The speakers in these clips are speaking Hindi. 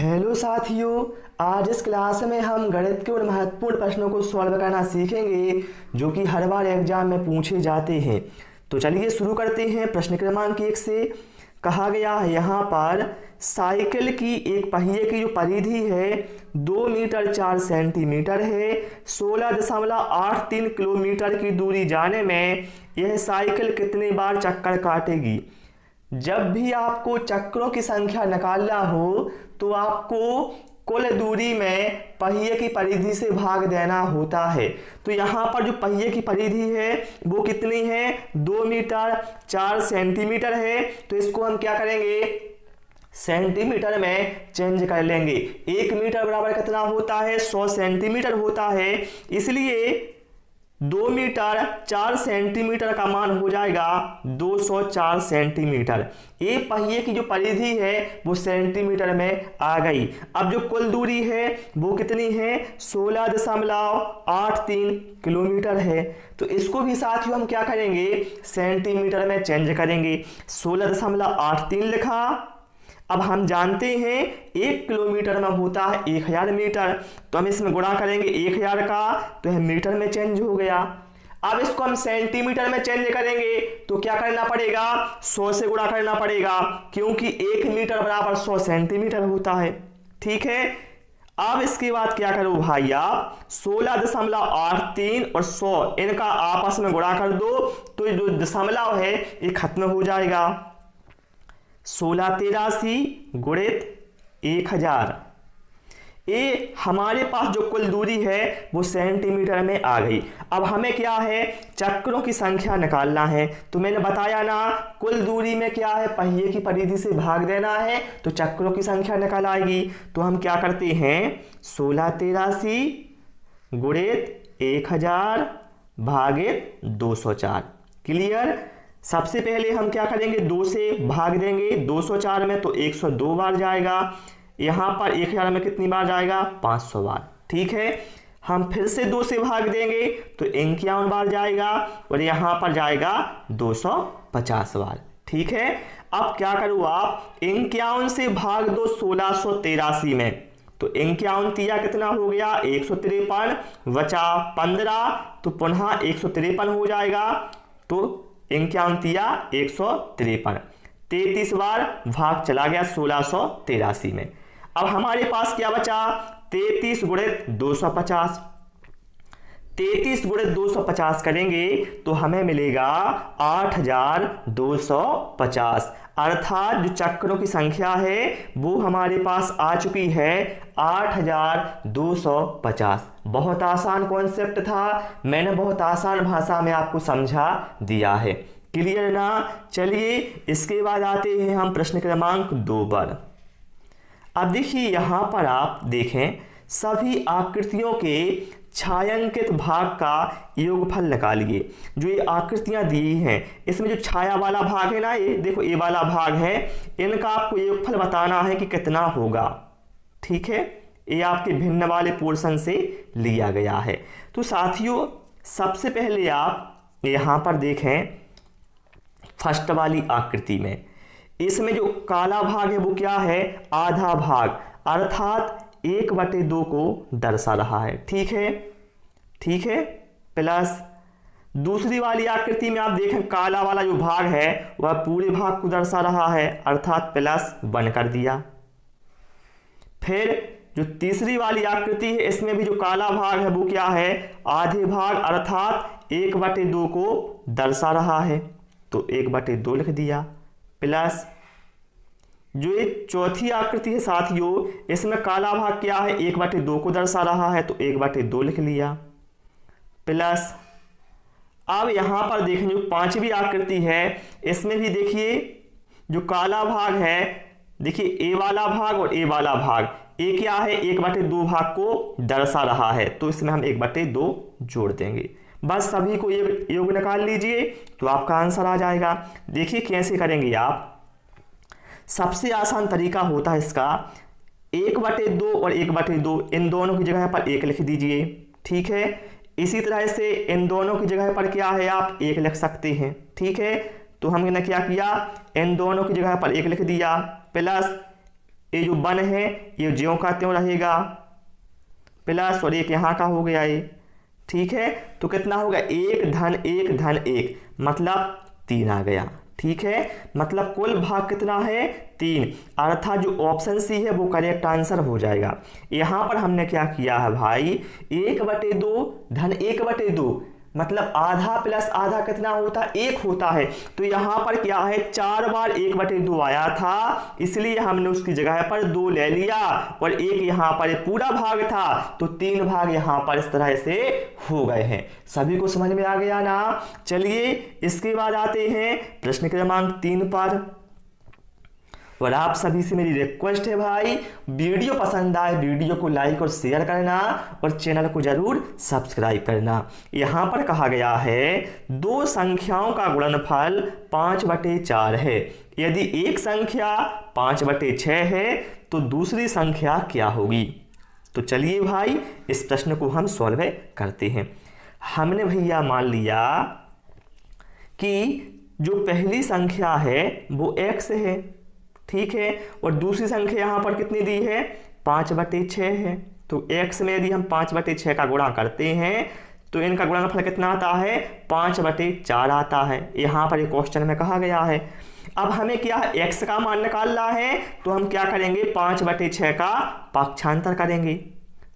हेलो साथियों, आज इस क्लास में हम गणित के उन महत्वपूर्ण प्रश्नों को सॉल्व करना सीखेंगे जो कि हर बार एग्जाम में पूछे जाते हैं। तो चलिए शुरू करते हैं। प्रश्न क्रमांक 1 से कहा गया है यहाँ पर साइकिल की एक पहिए की जो परिधि है 2 मीटर 4 सेंटीमीटर है। 16.83 किलोमीटर की दूरी जाने में यह साइकिल कितनी बार चक्कर काटेगी। जब भी आपको चक्रों की संख्या निकालना हो तो आपको कुल दूरी में पहिए की परिधि से भाग देना होता है। तो यहाँ पर जो पहिए की परिधि है वो कितनी है, 2 मीटर 4 सेंटीमीटर है। तो इसको हम क्या करेंगे, सेंटीमीटर में चेंज कर लेंगे। 1 मीटर बराबर कितना होता है, 100 सेंटीमीटर होता है। इसलिए 2 मीटर 4 सेंटीमीटर का मान हो जाएगा 204 सेंटीमीटर। ये पहिए की जो परिधि है वो सेंटीमीटर में आ गई। अब जो कुल दूरी है वो कितनी है, 16.83 किलोमीटर है। तो इसको भी साथियों हम क्या करेंगे, सेंटीमीटर में चेंज करेंगे। 16.83 लिखा। अब हम जानते हैं 1 किलोमीटर में होता है 1000 मीटर। तो हम इसमें गुणा करेंगे 1000 का, तो यह मीटर में चेंज हो गया। अब इसको हम सेंटीमीटर में चेंज करेंगे तो क्या करना पड़ेगा, 100 से गुणा करना पड़ेगा, क्योंकि 1 मीटर बराबर 100 सेंटीमीटर होता है। ठीक है। अब इसके बाद क्या करो भाई, आप 16.83 और 100 इनका आपस में गुणा कर दो तो जो दशमलव है ये खत्म हो जाएगा। 1683 गुणित 1000। ये हमारे पास जो कुल दूरी है वो सेंटीमीटर में आ गई। अब हमें क्या है, चक्रों की संख्या निकालना है। तो मैंने बताया ना, कुल दूरी में क्या है, पहिए की परिधि से भाग देना है तो चक्रों की संख्या निकल आएगी। तो हम क्या करते हैं, 1683 गुणित 1000 भागित 204। क्लियर। सबसे पहले हम क्या करेंगे, 2 से भाग देंगे। 204 में तो 102 बार जाएगा। यहाँ पर 1000 में कितनी बार जाएगा, 500 बार। ठीक है। हम फिर से 2 से भाग देंगे तो 51 बार जाएगा और यहाँ पर जाएगा 250 बार। ठीक है। अब क्या करूँ, आप 51 से भाग दो 1683 में, तो 51 तिया कितना हो गया, 153 बचा 15, तो पुनः 153 हो जाएगा। तो 51 तिया 153, 33 बार भाग चला गया 1683 में। अब हमारे पास क्या बचा, 33 गुणित 250। 33 गुणित 250 करेंगे तो हमें मिलेगा 8250। अर्थात जो चक्रों की संख्या है वो हमारे पास आ चुकी है 8250। बहुत आसान कॉन्सेप्ट था, मैंने बहुत आसान भाषा में आपको समझा दिया है। क्लियर ना। चलिए इसके बाद आते हैं हम प्रश्न क्रमांक 2 पर। अब देखिए यहाँ पर आप देखें, सभी आकृतियों के छायांकित भाग का योगफल निकालिए। जो ये आकृतियां दी हैं इसमें जो छाया वाला भाग है ना, ये देखो ये वाला भाग है, इनका आपको योगफल बताना है कि कितना होगा। ठीक है। ये आपके भिन्न वाले पोर्शन से लिया गया है। तो साथियों सबसे पहले आप यहाँ पर देखें, फर्स्ट वाली आकृति में इसमें जो काला भाग है वो क्या है, आधा भाग, अर्थात 1/2 को दर्शा रहा है। ठीक है। ठीक है। प्लस दूसरी वाली आकृति में आप देखें, काला वाला जो भाग है वह पूरे भाग को दर्शा रहा है, अर्थात +1 कर दिया। फिर जो तीसरी वाली आकृति है इसमें भी जो काला भाग है वो क्या है, आधे भाग, अर्थात 1/2 को दर्शा रहा है, तो 1/2 लिख दिया। प्लस जो ये चौथी आकृति है साथियों, इसमें काला भाग क्या है, 1/2 को दर्शा रहा है, तो 1/2 लिख लिया। प्लस अब यहां पर देखें जो पांचवी आकृति है इसमें भी देखिए जो काला भाग है, देखिए ए वाला भाग और ए वाला भाग, ए क्या है, 1/2 भाग को दर्शा रहा है, तो इसमें हम 1/2 जोड़ देंगे। बस सभी को योग निकाल लीजिए तो आपका आंसर आ जाएगा। देखिए कैसे करेंगे आप। सबसे आसान तरीका होता है इसका, 1/2 और 1/2 इन दोनों की जगह पर 1 लिख दीजिए। ठीक है। इसी तरह से इन दोनों की जगह पर क्या है, आप 1 लिख सकते हैं। ठीक है। तो हमने क्या किया, इन दोनों की जगह पर 1 लिख दिया। प्लस ये जो 1 है ये ज्यों का त्यों रहेगा, प्लस और एक यहाँ का हो गया ये, ठीक है। तो कितना होगा 1 धन 1 धन 1 मतलब 3 आ गया, ठीक है। मतलब कुल भाग कितना है 3, अर्थात जो ऑप्शन सी है वो करेक्ट आंसर हो जाएगा। यहाँ पर हमने क्या किया है भाई 1/2 धन 1/2 मतलब आधा प्लस आधा कितना होता है 1 होता है। तो यहाँ पर क्या है 4 बार 1/2 आया था, इसलिए हमने उसकी जगह पर 2 ले लिया और 1 यहाँ पर पूरा भाग था तो 3 भाग यहाँ पर इस तरह से हो गए हैं। सभी को समझ में आ गया ना। चलिए इसके बाद आते हैं प्रश्न क्रमांक 3 पर। और आप सभी से मेरी रिक्वेस्ट है भाई, वीडियो पसंद आए वीडियो को लाइक और शेयर करना और चैनल को जरूर सब्सक्राइब करना। यहाँ पर कहा गया है दो संख्याओं का गुणनफल 5/4 है। यदि एक संख्या 5/6 है तो दूसरी संख्या क्या होगी। तो चलिए भाई इस प्रश्न को हम सॉल्व करते हैं। हमने भैया मान लिया कि जो पहली संख्या है वो x है, ठीक है, और दूसरी संख्या यहाँ पर कितनी दी है 5/6 है। तो x में यदि हम 5/6 का गुणा करते हैं तो इनका गुणनफल कितना आता है 5/4 आता है। यहाँ पर एक क्वेश्चन में कहा गया है। अब हमें क्या है x का मान निकालना है, तो हम क्या करेंगे 5/6 का पक्षांतर करेंगे।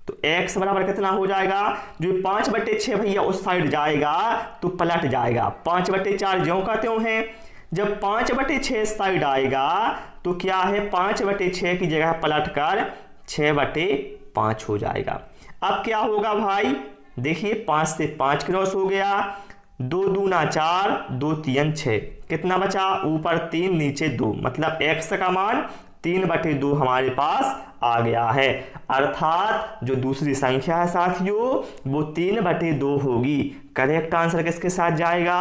तो x बराबर कितना हो जाएगा, जो 5/6 भैया उस साइड जाएगा तो पलट जाएगा, 5/4 ज्यों का त्यों है। जब 5/6 साइड आएगा तो क्या है 5/6 की जगह पलट कर 6/5 हो जाएगा। अब क्या होगा भाई देखिए 5 से 5 क्रॉस हो गया, 2 दूना 4 2 3 6, कितना बचा ऊपर 3 नीचे 2, मतलब x का मान 3/2 हमारे पास आ गया है। अर्थात जो दूसरी संख्या है साथियों वो 3/2 होगी। करेक्ट आंसर किसके साथ जाएगा,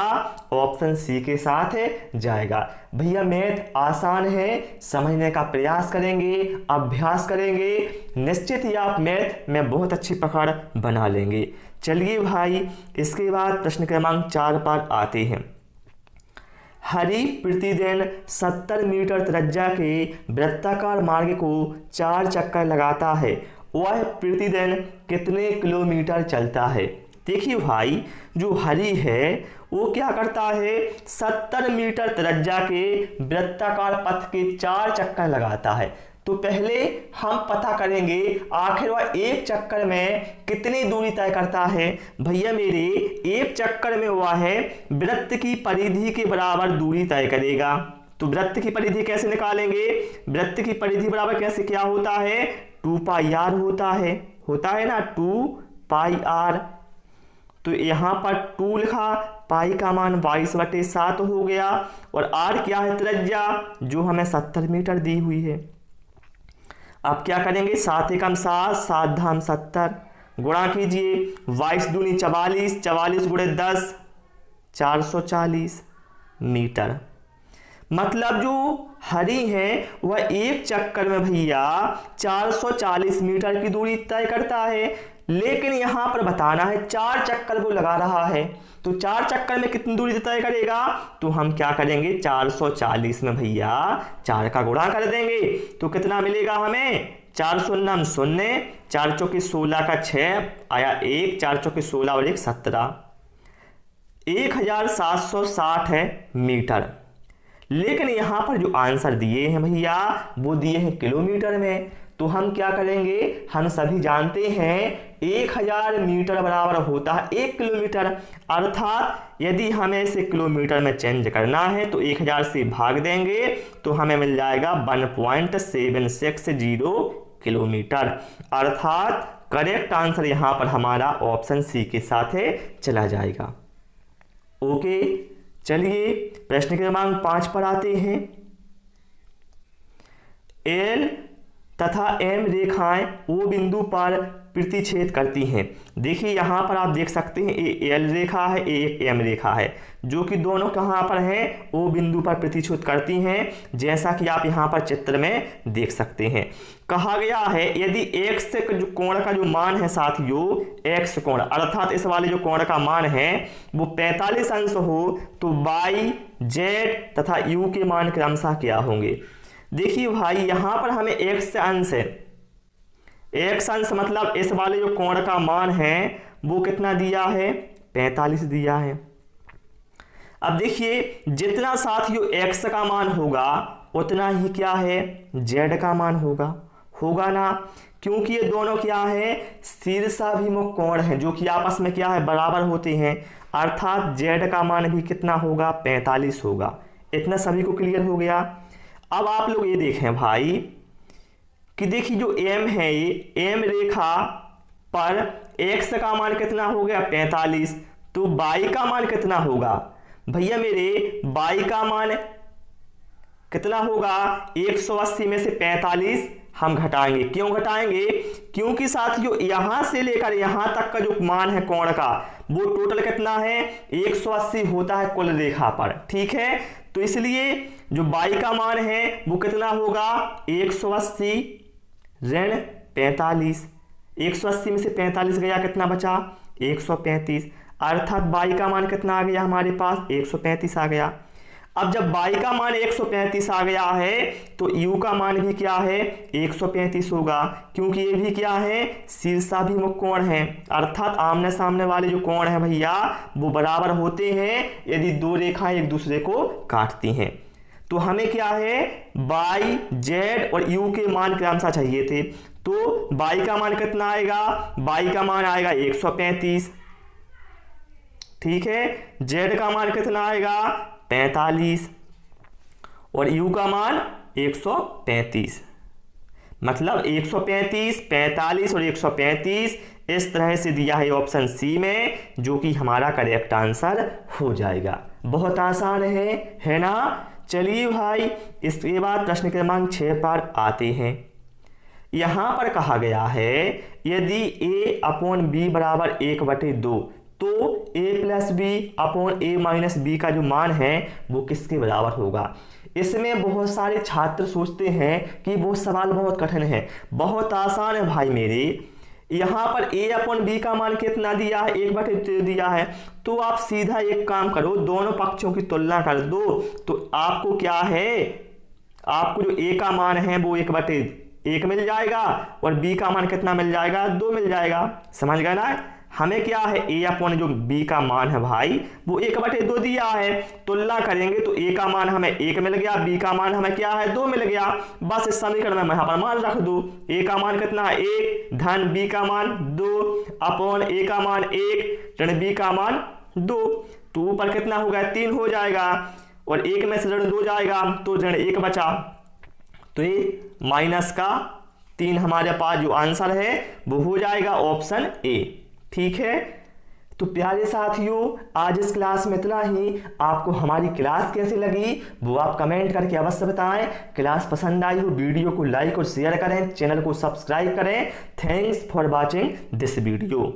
ऑप्शन सी के साथ जाएगा। भैया मैथ आसान है, समझने का प्रयास करेंगे, अभ्यास करेंगे, निश्चित ही आप मैथ में बहुत अच्छी पकड़ बना लेंगे। चलिए भाई इसके बाद प्रश्न क्रमांक 4 पर आते हैं। हरि प्रतिदिन 70 मीटर त्रिज्या के वृत्ताकार मार्ग को 4 चक्कर लगाता है, वह प्रतिदिन कितने किलोमीटर चलता है। देखिए भाई जो हरि है वो क्या करता है 70 मीटर त्रिज्या के वृत्ताकार पथ के 4 चक्कर लगाता है। तो पहले हम पता करेंगे आखिर वह एक चक्कर में कितनी दूरी तय करता है। भैया मेरे एक चक्कर में वह है वृत्त की परिधि के बराबर दूरी तय करेगा। तो वृत्त की परिधि कैसे निकालेंगे, वृत्त की परिधि बराबर कैसे क्या होता है 2πr होता है ना 2πr। तो यहाँ पर 2 लिखा, पाई का मान 22/7 हो गया और r क्या है त्रिज्या जो हमें 70 मीटर दी हुई है। अब क्या करेंगे 7 एकम 7 7 धाम 70 गुणा कीजिए 22 दूनी 44 44 गुणे 10 440 मीटर। मतलब जो हरि है वह एक चक्कर में भैया 440 मीटर की दूरी तय करता है। लेकिन यहाँ पर बताना है 4 चक्कर वो लगा रहा है, तो 4 चक्कर में कितनी दूरी तय करेगा। तो हम क्या करेंगे 440 में भैया 4 का गुणा कर देंगे तो कितना मिलेगा हमें 4 0 0 4 चौके 16 का 6 आया 1 4 चौके 16 और 1 17 1760 है मीटर। लेकिन यहाँ पर जो आंसर दिए हैं भैया वो दिए हैं किलोमीटर में। तो हम क्या करेंगे, हम सभी जानते हैं 1000 मीटर बराबर होता है 1 किलोमीटर। अर्थात यदि हमें इसे किलोमीटर में चेंज करना है तो 1000 से भाग देंगे तो हमें मिल जाएगा 1.760 किलोमीटर। अर्थात करेक्ट आंसर यहाँ पर हमारा ऑप्शन सी के साथ चला जाएगा। ओके चलिए प्रश्न क्रमांक 5 पर आते हैं। एल तथा एम रेखाएं ओ बिंदु पर प्रतिच्छेद करती हैं। देखिए यहाँ पर आप देख सकते हैं ए एल रेखा है, ए एम रेखा है, जो कि दोनों कहाँ पर हैं ओ बिंदु पर प्रतिच्छेद करती हैं, जैसा कि आप यहाँ पर चित्र में देख सकते हैं। कहा गया है यदि एक्स जो कोण का जो मान है साथियों एक्स कोण, अर्थात इस वाले जो कोण का मान है वो 45 अंश हो तो वाई जेड तथा यू के मान क्रमशः क्या होंगे। देखिए भाई यहाँ पर हमें x अंश है, x अंश मतलब इस वाले जो कोण का मान है वो कितना दिया है, 45 दिया है। अब देखिए जितना साथियों x का मान होगा उतना ही क्या है, z का मान होगा ना, क्योंकि ये दोनों क्या है, शीर्षाभिमुख कोण है जो कि आपस में क्या है, बराबर होते हैं, अर्थात z का मान भी कितना होगा, 45 होगा। इतना सभी को क्लियर हो गया। अब आप लोग ये देखें भाई कि देखिए जो m है, ये m रेखा पर x का मान कितना हो गया, 45, तो y का मान कितना होगा भैया मेरे, y का मान कितना होगा, 180 में से 45 हम घटाएंगे। क्यों घटाएंगे, क्योंकि साथियों यहां से लेकर यहां तक का जो मान है कोण का वो टोटल कितना है, 180 होता है कुल रेखा पर, ठीक है। तो इसलिए जो y का मान है वो कितना होगा, 180 ऋण 45, 180 में से 45 गया, कितना बचा, 135, अर्थात y का मान कितना आ गया हमारे पास, 135 आ गया। अब जब y का मान 135 आ गया है तो u का मान भी क्या है, 135 होगा, क्योंकि ये भी क्या है, शीर्षाभिमुख कोण है, अर्थात आमने सामने वाले जो कोण है भैया वो बराबर होते हैं यदि दो रेखाएं एक दूसरे को काटती हैं। तो हमें क्या है, y, z और u के मान क्रमशः चाहिए थे। तो y का मान कितना आएगा, y का मान आएगा 135, ठीक है, z का मान कितना आएगा, 45 और u का मान 135, मतलब 135, 45 और 135 इस तरह से दिया है ऑप्शन सी में, जो कि हमारा करेक्ट आंसर हो जाएगा। बहुत आसान है ना। चलिए भाई इसके बाद प्रश्न क्रमांक 6 पर आते हैं। यहां पर कहा गया है यदि a/b बराबर 1/2 तो a+b/a-b का जो मान है वो किसके बराबर होगा। इसमें बहुत सारे छात्र सोचते हैं कि वो सवाल बहुत कठिन है, बहुत आसान है भाई मेरे। यहाँ पर a/b का मान कितना दिया है, 1/2 दिया है, तो आप सीधा एक काम करो, दोनों पक्षों की तुलना कर दो, तो आपको क्या है, आपको जो a का मान है वो 1/1 मिल जाएगा और b का मान कितना मिल जाएगा, 2 मिल जाएगा। समझ गए ना। हमें क्या है, a/ जो b का मान है भाई वो 1/2 दिया है, तुलना करेंगे तो a का मान हमें 1 मिल गया, b का मान हमें क्या है, 2 मिल गया। बस इस समीकरण में मैं यहाँ पर मान रख दूँ, a का मान कितना है 1 धन b का मान 2 अपॉन a का मान 1 ऋण b का मान 2, तो ऊपर कितना होगा, 3 हो जाएगा और 1 में से ऋण 2 जाएगा तो ऋण 1 बचा, तो ये माइनस का 3 हमारे पास जो आंसर है वो हो जाएगा ऑप्शन ए, ठीक है। तो प्यारे साथियों आज इस क्लास में इतना ही। आपको हमारी क्लास कैसी लगी वो आप कमेंट करके अवश्य बताएं। क्लास पसंद आई हो वीडियो को लाइक और शेयर करें, चैनल को सब्सक्राइब करें। Thanks for watching this video.